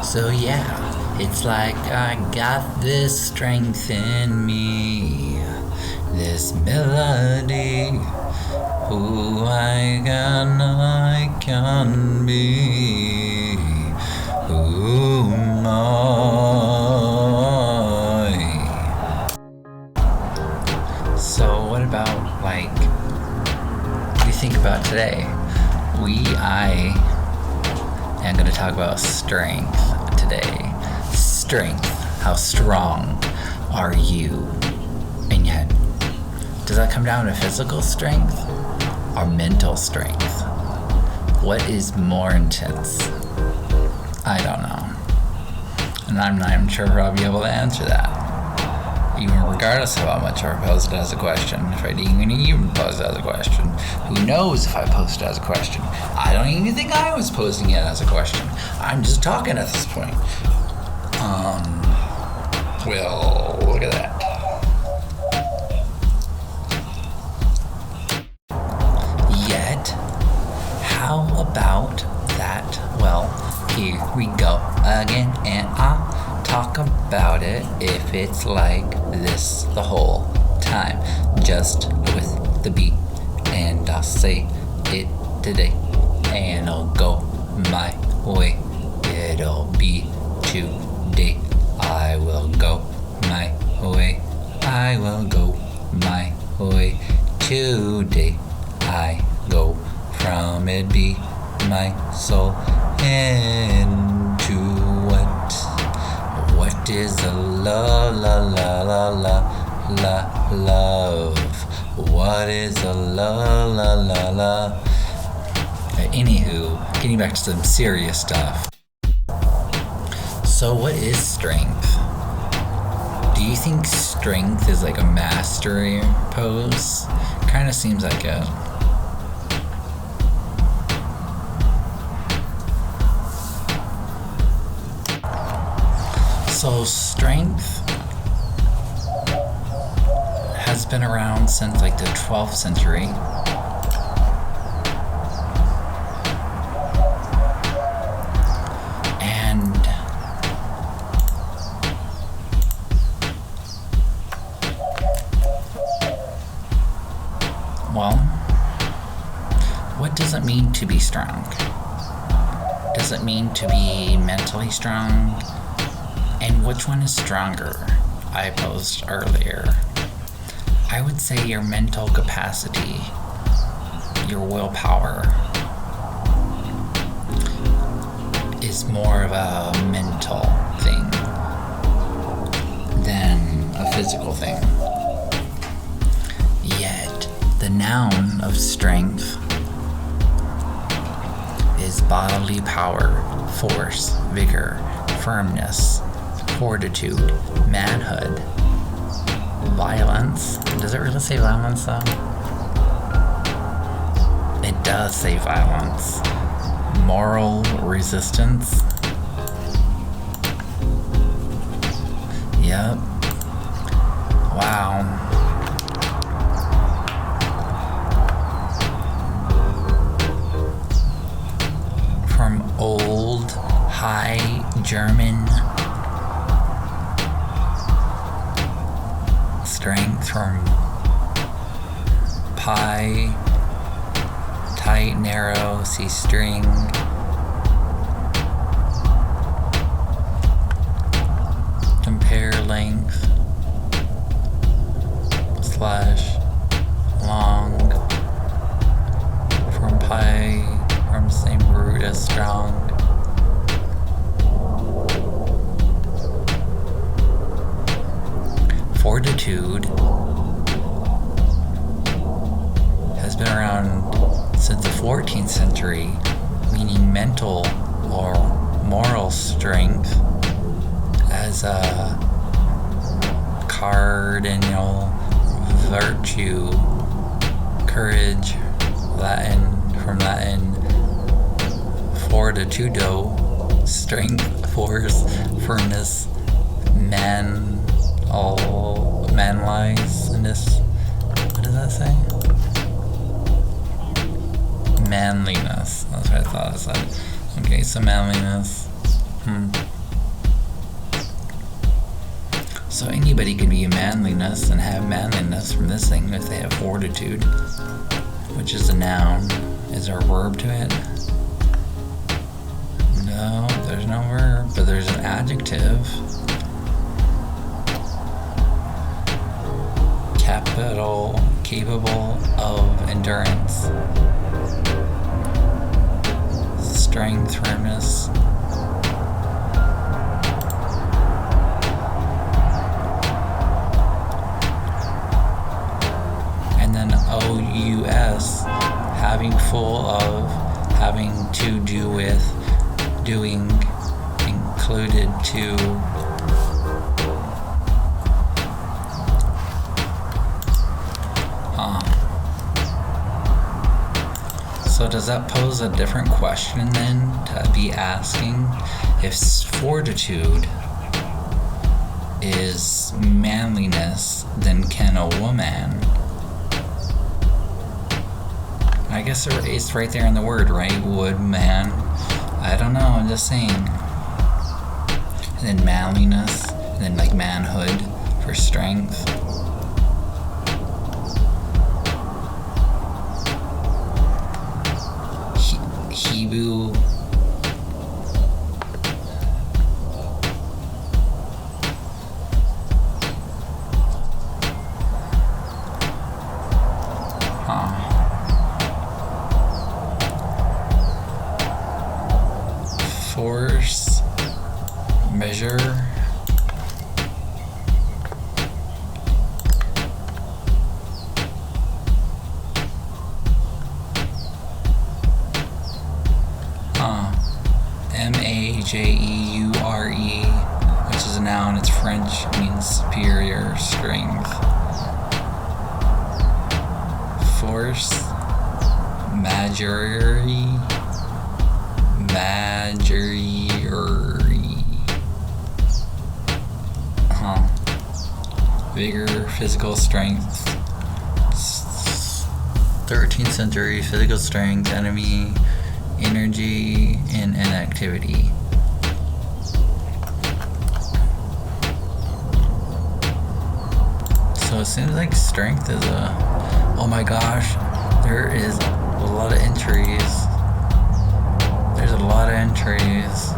So yeah, it's like I got this strength in me, this melody, who I can be, who am I? So what about, like, what do you think about today? I am going to talk about strength today. Strength. How strong are you? And yet, does that come down to physical strength or mental strength? What is more intense? I don't know. And I'm not even sure if I'll be able to answer that. Even regardless of how much I pose it as a question. If I didn't even pose it as a question. Who knows if I posed it as a question? I don't even think I was posing it as a question. I'm just talking at this point. Well, look at that. Yet, how about that? Well, here we go again, and I'll talk about it if it's like this the whole time, just with the beat, and I'll say it today, and I'll go my way. It'll be today. I will go my way. I will go my way. Today I go from it be my soul into what? What is a love? What is a love? Anywho, getting back to some serious stuff. So what is strength? Do you think strength is like a mastery pose? Kind of seems like it. So strength has been around since like the 12th century. And well, what does it mean to be strong? Does it mean to be mentally strong? And which one is stronger? I posed earlier. I would say your mental capacity, your willpower, is more of a mental thing than a physical thing. Yet, the noun of strength is bodily power, force, vigor, firmness, fortitude, manhood, violence. Does it really say violence though? It does say violence. Moral resistance. Yep. Wow. From old High German strength, from pi, tight, narrow, C string, compare length, slash, long, from pi, from same root as strong. Fortitude has been around since the 14th century, meaning mental or moral strength as a cardinal virtue, courage, from Latin, fortitudo, strength, force, firmness, manliness. What does that say? Manliness. That's what I thought it said. Okay, so manliness. So anybody could be a manliness and have manliness from this thing if they have fortitude, which is a noun. Is there a verb to it? No, there's no verb, but there's an adjective. Capital, capable of endurance. Strength, firmness. And then OUS, having, full of, having to do with, doing, included to. So does that pose a different question then to be asking if fortitude is manliness, then can a woman? I guess it's right there in the word, right? Would, man. I don't know, I'm just saying. And then manliness, and then like manhood for strength. Hebrew. Force, measure, Majeure, which is a noun. It's French, means superior, strength. Force, majeure. Vigor, physical strength. 13th century, physical strength, enemy, energy, and inactivity. So it seems like strength is oh my gosh, there is a lot of entries. There's a lot of entries.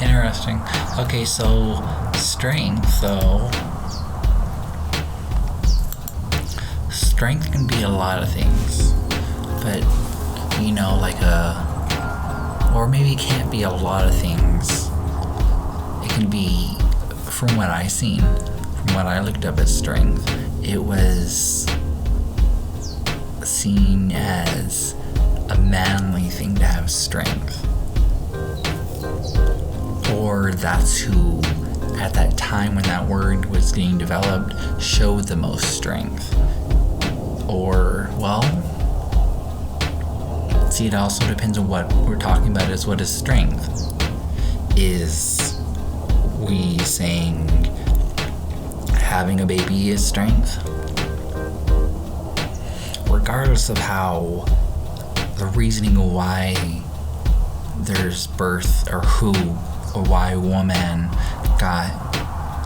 Interesting. Okay, so strength, though. Strength can be a lot of things. But, you know, like or maybe it can't be a lot of things. It can be, from what I seen, from what I looked up at strength, it was seen as a manly thing to have strength. Or that's who, at that time when that word was being developed, showed the most strength. Or, well, see, it also depends on what we're talking about is what is strength. Is we saying having a baby is strength? Regardless of how the reasoning of why there's birth or who or why woman got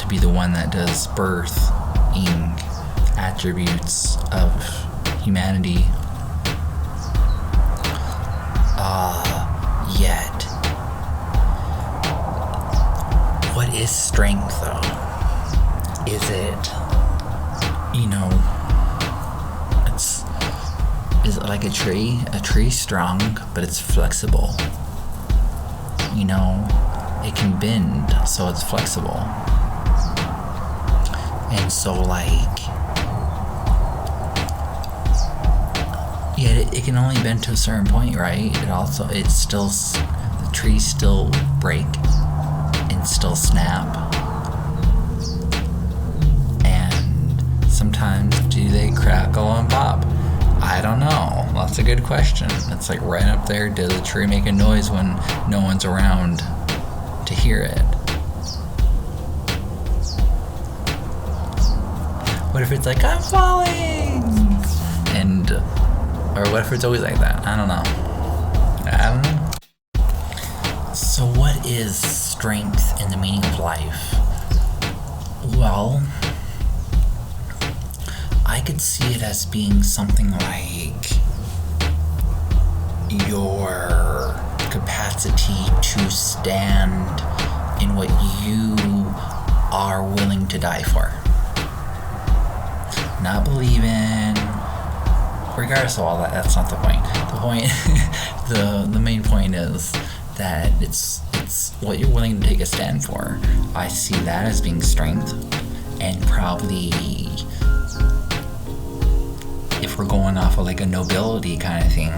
to be the one that does birthing attributes of humanity. Yet, what is strength though? Is it, you know, is it like a tree? A tree's strong, but it's flexible. You know, it can bend, so it's flexible. And so, like, Yet it can only bend to a certain point, right? The trees still break and still snap. And sometimes do they crackle and pop? I don't know. That's a good question. It's like right up there. Does the tree make a noise when no one's around to hear it? What if it's like, I'm falling? Or what if it's always like that? I don't know. So what is strength in the meaning of life? Well, I could see it as being something like your capacity to stand in what you are willing to die for. Not believe in, regardless of all that, that's not the point. The main point is that it's what you're willing to take a stand for. I see that as being strength, and probably if we're going off of like a nobility kind of thing,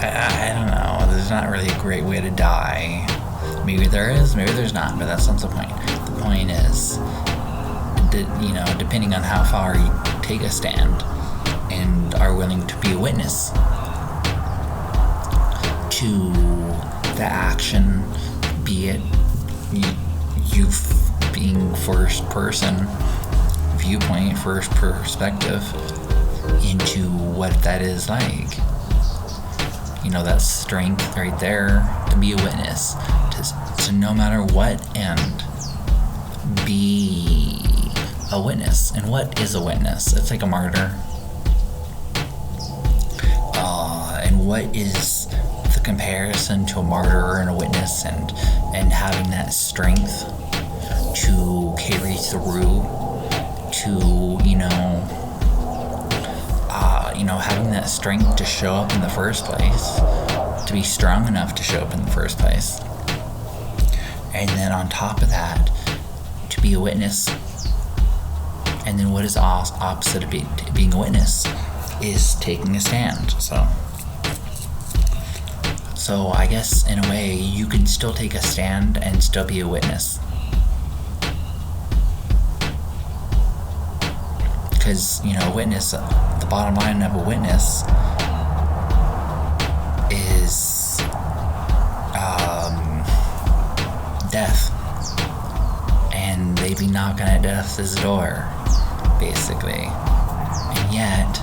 I don't know. There's not really a great way to die. Maybe there is, maybe there's not, but that's not the point. The point is, depending on how far you take a stand and are willing to be a witness to the action, be it you being first person viewpoint, first perspective into what that is like. That's strength right there, to be a witness, to no matter what end, be a witness. And what is a witness? It's like a martyr. And what is the comparison to a martyr and a witness, and having that strength to carry through, to having that strength to show up in the first place, to be strong enough to show up in the first place. And then on top of that, to be a witness. And then what is opposite of being a witness is taking a stand. So I guess in a way you can still take a stand and still be a witness. Because, a witness, the bottom line of a witness is death. And they be knocking at death's door, basically. And yet,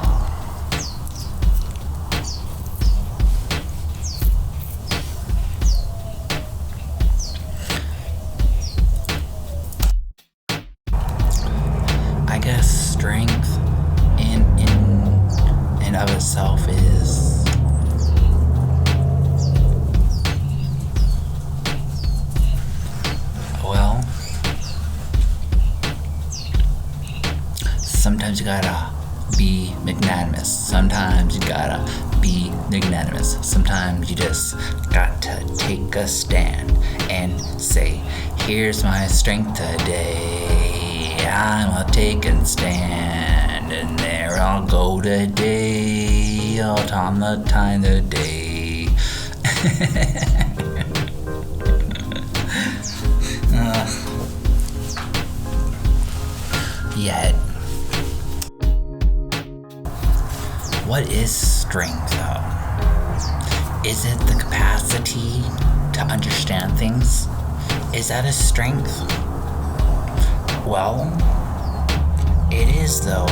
I guess strength in and of itself is sometimes you gotta be magnanimous. Sometimes you gotta be magnanimous. Sometimes you just got to take a stand and say, here's my strength today. I'm a taking stand, and there I'll go today, out on the time of day. Yet, what is strength, though? Is it the capacity to understand things? Is that a strength? Well, it is, though,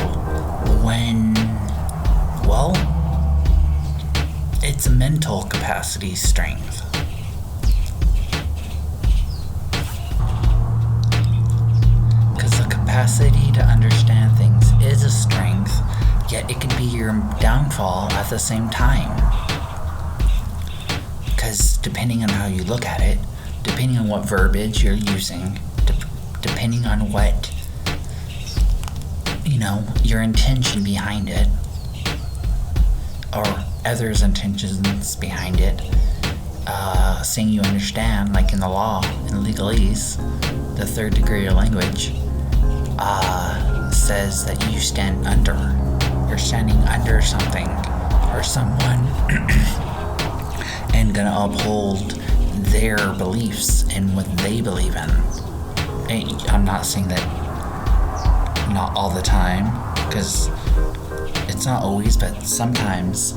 it's a mental capacity strength. Because the capacity to understand things is a strength, yet it can be your downfall at the same time. Because depending on how you look at it, depending on what verbiage you're using, depending on what, your intention behind it, or others' intentions behind it, saying you understand, like in the law, in legalese, the third degree of language, says that you stand under. You're standing under something or someone and gonna uphold their beliefs and what they believe in. And I'm not saying that not all the time, because it's not always, but sometimes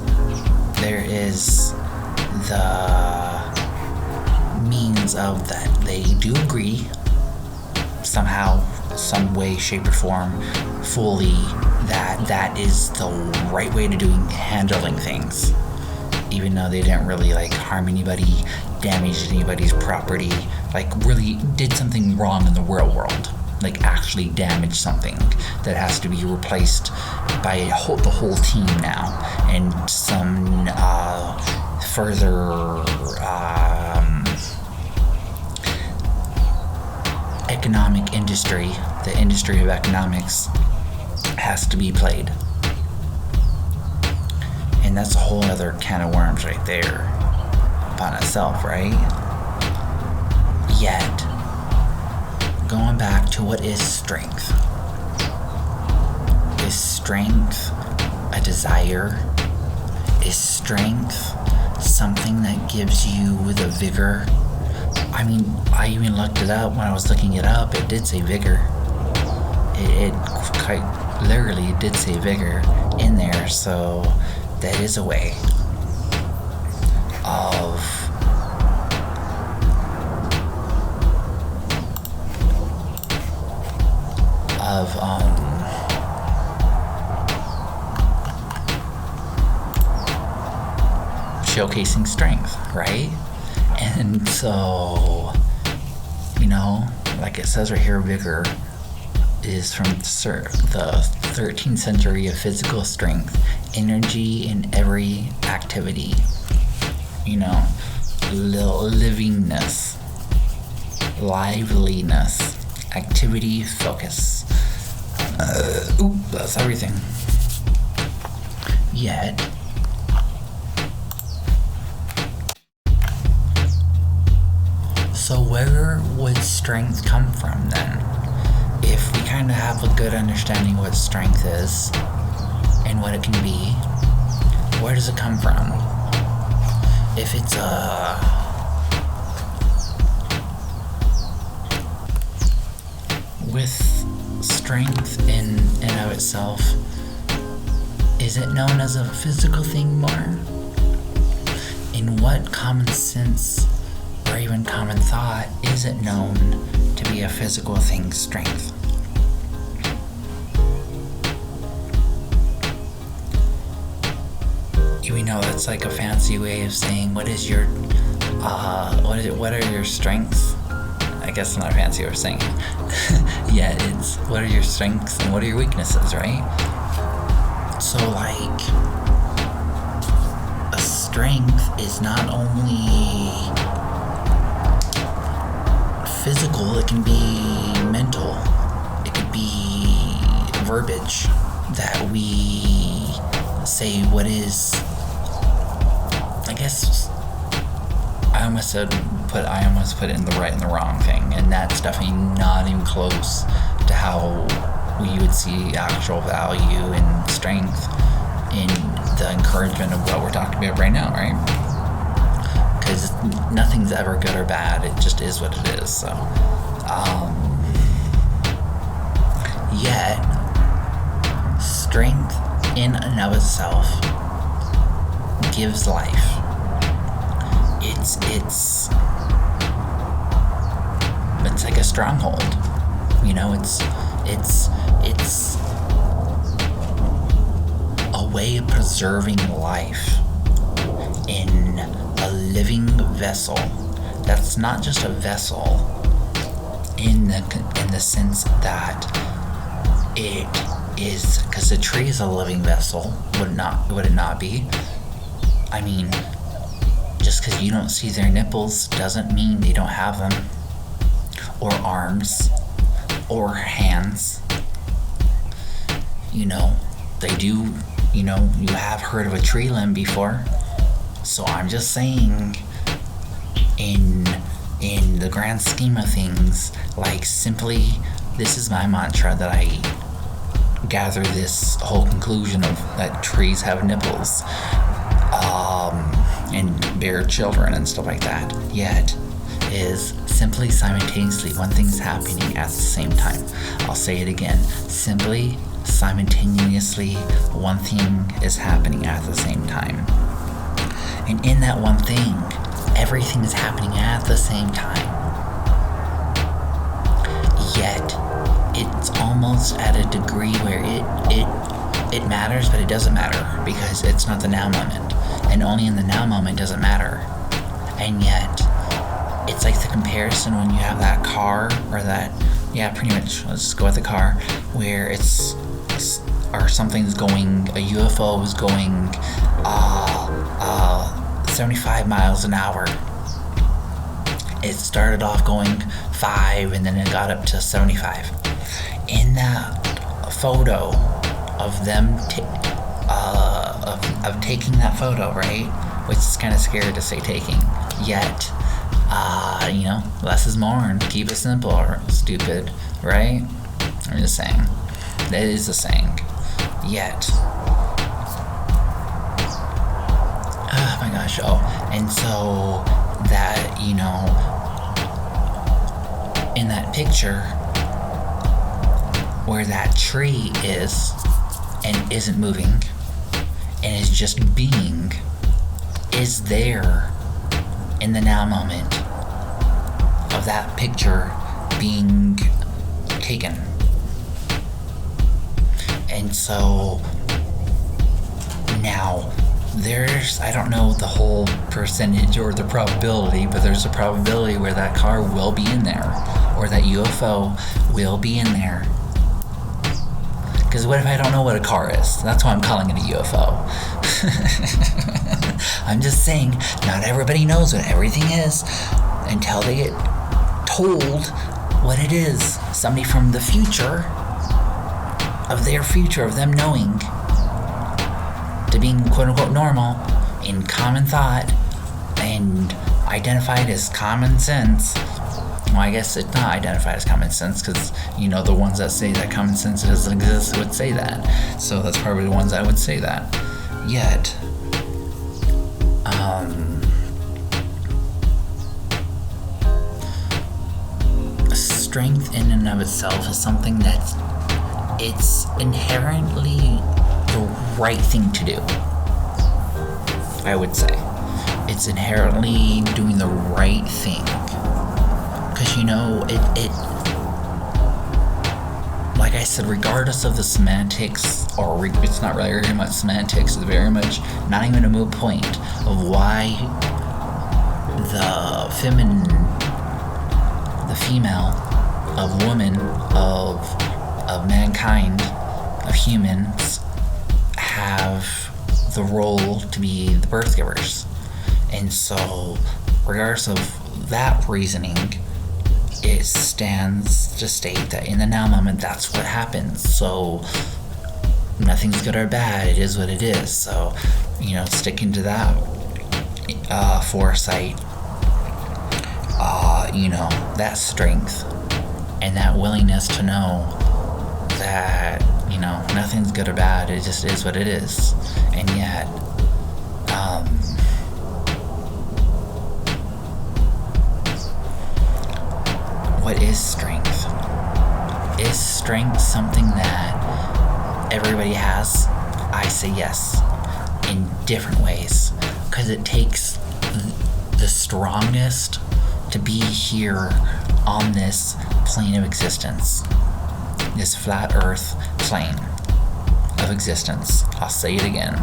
there is the means of that they do agree somehow, some way, shape, or form, fully, that is the right way to handling things, even though they didn't really harm anybody, damage anybody's property, really did something wrong in the real world, actually damaged something that has to be replaced by the whole team now, and some further economic industry, the industry of economics, has to be played. And that's a whole other can of worms right there upon itself, right? Yet, going back to what is strength? Is strength a desire? Is strength something that gives you the vigor? I mean, I even looked it up. When I was looking it up, it did say vigor. It quite literally did say vigor in there, so that is a way of showcasing strength, right? And so, like it says right here, vigor is from the 13th century of physical strength, energy in every activity, livingness, liveliness, activity, focus. That's everything. Yet, so where would strength come from then? If we kind of have a good understanding what strength is and what it can be, where does it come from? If it's with strength in and of itself, is it known as a physical thing more? In what common sense or even common thought is it known to be a physical thing, strength? We know that's a fancy way of saying what is your what are your strengths? I guess it's not a fancy way of saying it. Yeah, it's what are your strengths and what are your weaknesses, right? So a strength is not only physical, it can be mental, it could be verbiage that we say what is, I guess I almost put it in the right and the wrong thing, and that's definitely not even close to how we would see actual value and strength in the encouragement of what we're talking about right now, right? Because nothing's ever good or bad, it just is what it is. So yet strength in and of itself gives life. It's like a stronghold, it's a way of preserving life in a living vessel that's not just a vessel in the sense that it is, because a tree is a living vessel, would it not be? I mean, just because you don't see their nipples doesn't mean they don't have them, or arms, or hands. They do, you have heard of a tree limb before. So I'm just saying, in in the grand scheme of things, like simply, this is my mantra that I gather this whole conclusion of that trees have nipples, and bear children and stuff like that, yet is simply simultaneously one thing's happening at the same time. I'll say it again. Simply, simultaneously, one thing is happening at the same time. And in that one thing, everything is happening at the same time. Yet, it's almost at a degree where it matters, but it doesn't matter because it's not the now moment. And only in the now moment does it matter. And yet, it's like the comparison when you have that car, or that, yeah, pretty much, let's just go with the car, where or something's going, a UFO is going 75 miles an hour. It started off going 5 and then it got up to 75. In that photo of them of taking that photo, right? Which is kind of scary to say taking. Yet, less is more and keep it simple or stupid, right? I'm just saying. That is the saying. Yet. Oh my gosh. Oh, and so that, in that picture where that tree is and isn't moving and is just being, is there in the now moment of that picture being taken. And so now there's, I don't know the whole percentage or the probability, but there's a probability where that car will be in there, or that UFO will be in there. Because what if I don't know what a car is? That's why I'm calling it a UFO. I'm just saying, not everybody knows what everything is until they get told what it is. Somebody from the future, of their future, of them knowing, to being quote-unquote normal in common thought and identified as common sense. Well, I guess it's not identified as common sense because, the ones that say that common sense doesn't exist would say that. So that's probably the ones that would say that. Yet, strength in and of itself is something that's, it's inherently the right thing to do. I would say. It's inherently doing the right thing. Because, it like I said, regardless of the semantics, or it's not really very much semantics, it's very much not even a moot point of why the female, of woman, of mankind, of humans, have the role to be the birth givers. And so, regardless of that reasoning, it stands to state that in the now moment, that's what happens. So, nothing's good or bad, it is what it is. So, sticking to that foresight, that strength, and that willingness to know that, nothing's good or bad, it just is what it is. And yet, what is strength? Is strength something that everybody has? I say yes, in different ways, because it takes the strongest to be here on this plane of existence, this flat earth plane of existence. I'll say it again,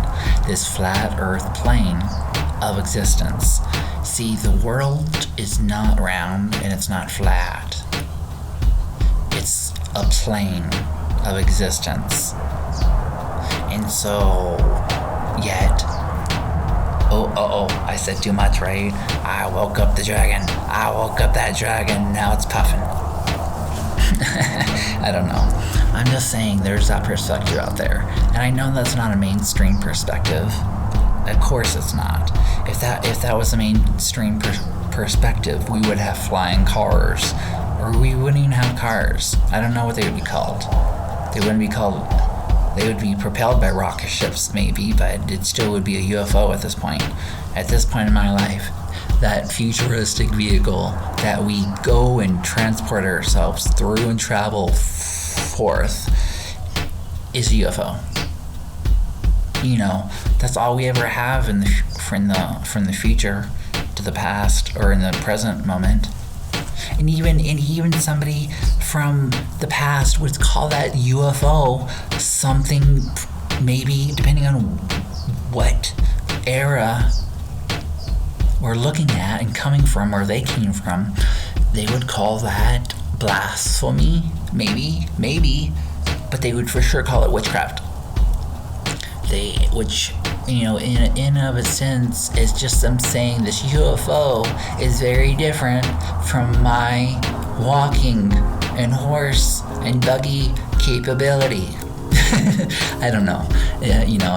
this flat earth plane of existence. See, the world is not round and it's not flat. It's a plane of existence. And so, yet, I said too much, right? I woke up the dragon. I woke up that dragon, now it's puffing. I don't know. I'm just saying there's that perspective out there. And I know that's not a mainstream perspective. Of course it's not. If that was a mainstream perspective, we would have flying cars. Or we wouldn't even have cars. I don't know what they would be called. They wouldn't be called... They would be propelled by rocket ships, maybe, but it still would be a UFO at this point. At this point in my life, that futuristic vehicle that we go and transport ourselves through and travel forth is a UFO. That's all we ever have from the future to the past or in the present moment. And even somebody from the past would call that UFO something, maybe depending on what era we're looking at and coming from, or they came from, they would call that blasphemy, maybe, but they would for sure call it witchcraft. Which in of a sense, is just them saying this UFO is very different from my walking and horse and buggy capability. I don't know.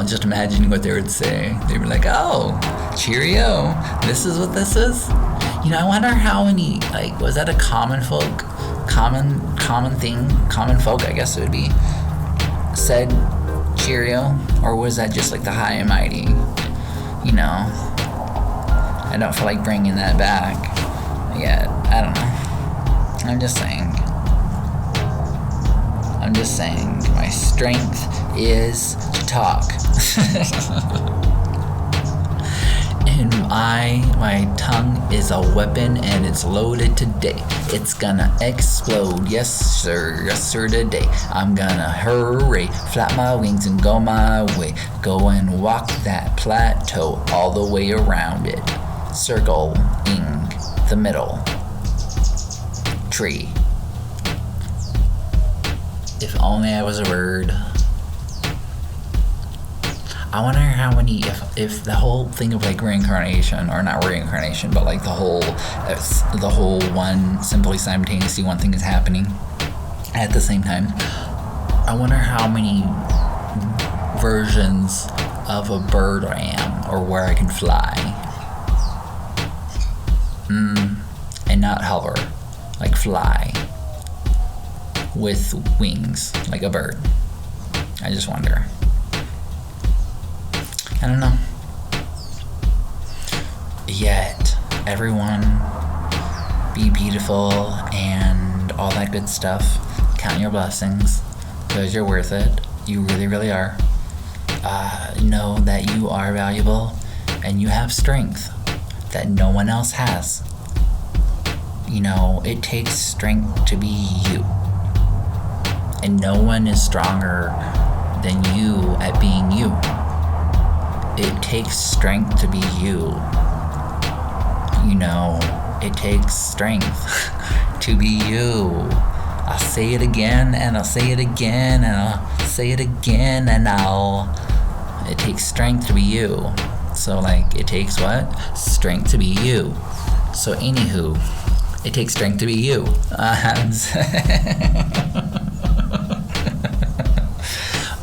Just imagining what they would say. They'd be like, "Oh, cheerio! This is what this is." I wonder how many, was that a common folk, I guess it would be, said cheerio, or was that just like the high and mighty? I don't feel like bringing that back yet. I don't know. I'm just saying my strength is to talk. And my tongue is a weapon, and it's loaded today. It's gonna explode, yes sir, today. I'm gonna hurry, flap my wings and go my way. Go and walk that plateau all the way around it, circling the middle tree. If only I was a bird. I wonder how many, if the whole thing of reincarnation, or not reincarnation, but the whole one, simply simultaneously one thing is happening at the same time. I wonder how many versions of a bird I am, or where I can fly. And not hover, fly with wings, like a bird. I just wonder. I don't know. Yet, everyone, be beautiful and all that good stuff. Count your blessings, because you're worth it. You really, really are. Know that you are valuable, and you have strength that no one else has. It takes strength to be you. And no one is stronger than you at being you. It takes strength to be you. It takes strength to be you. I'll say it again, and I'll say it again, and I'll say it again, and it takes strength to be you. So, it takes what? Strength to be you. So, anywho, it takes strength to be you.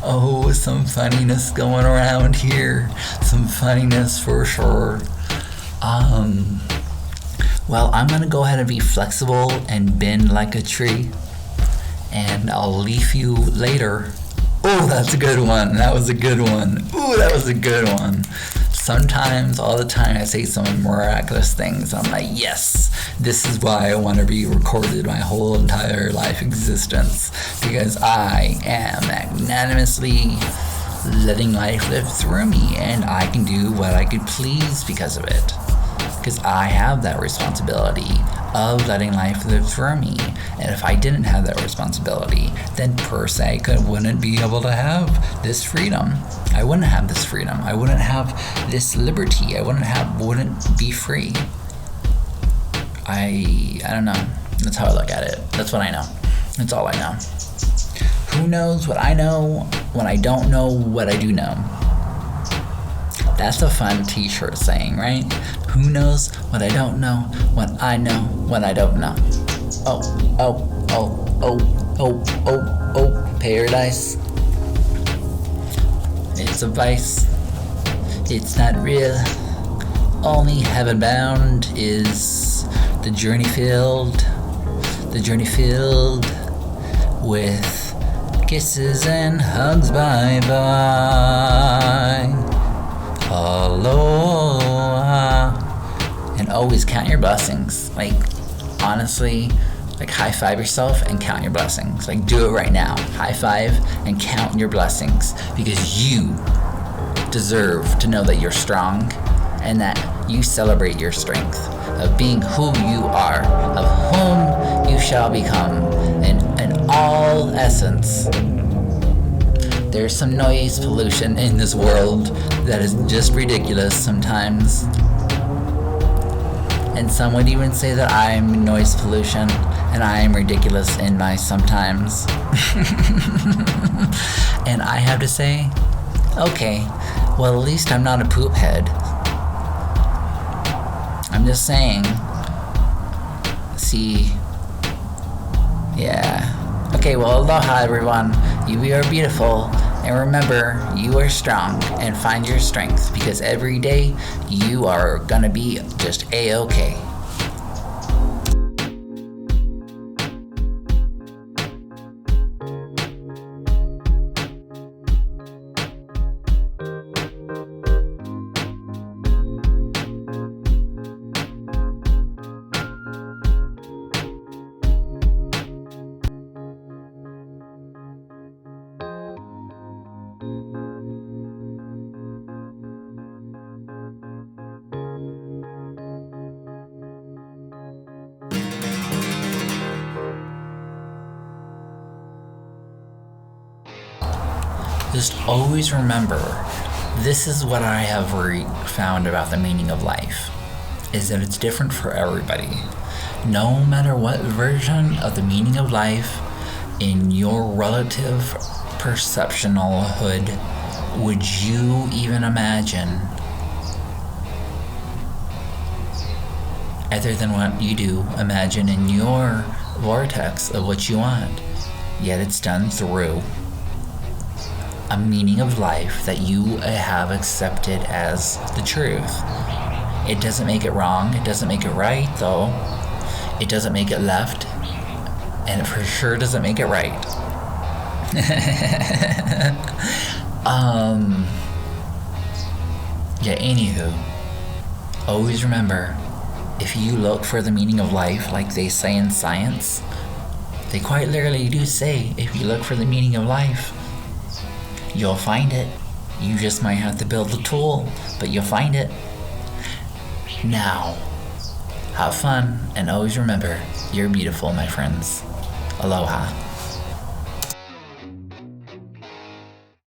Oh, some funniness going around here. Some funniness for sure. Well, I'm going to go ahead and be flexible and bend like a tree. And I'll leave you later. Oh, that's a good one. That was a good one. Ooh, that was a good one. Sometimes, all the time, I say some miraculous things. I'm like, yes, this is why I want to be recorded my whole entire life existence. Because I am magnanimously letting life live through me. And I can do what I could please because of it. Because I have that responsibility of letting life live through me. And if I didn't have that responsibility, then per se wouldn't be able to have this freedom. I wouldn't have this freedom. I wouldn't have this liberty. I wouldn't be free. I don't know. That's how I look at it. That's what I know. That's all I know. Who knows what I know when I don't know what I do know? That's a fun t-shirt saying, right? Who knows what I don't know when I know what I don't know? Oh, paradise. It's a vice. It's not real. Only heaven bound is The journey filled with kisses and hugs. Bye bye. Aloha. And always count your blessings. Like, honestly, like, high five yourself and count your blessings. Like, do it right now. High five and count your blessings, because you deserve to know that you're strong and that you celebrate your strength of being who you are, of whom you shall become, in all essence. There's some noise pollution in this world that is just ridiculous sometimes. And some would even say that I'm noise pollution and I am ridiculous in my sometimes. And I have to say, okay, well, at least I'm not a poop head. I'm just saying. See, yeah. Okay, well, aloha, everyone. You are beautiful. And remember, you are strong, and find your strength, because every day you are gonna be just A-okay. Just always remember, this is what I have found about the meaning of life, is that it's different for everybody. No matter what version of the meaning of life in your relative perceptionalhood would you even imagine, other than what you do imagine in your vortex of what you want, yet it's done through a meaning of life that you have accepted as the truth. It doesn't make it wrong. It doesn't make it right, though. It doesn't make it left. And it for sure doesn't make it right. Yeah, anywho. Always remember, if you look for the meaning of life, like they say in science, they quite literally do say, if you look for the meaning of life, you'll find it. You just might have to build the tool, but you'll find it. Now, have fun, and always remember, you're beautiful, my friends. Aloha.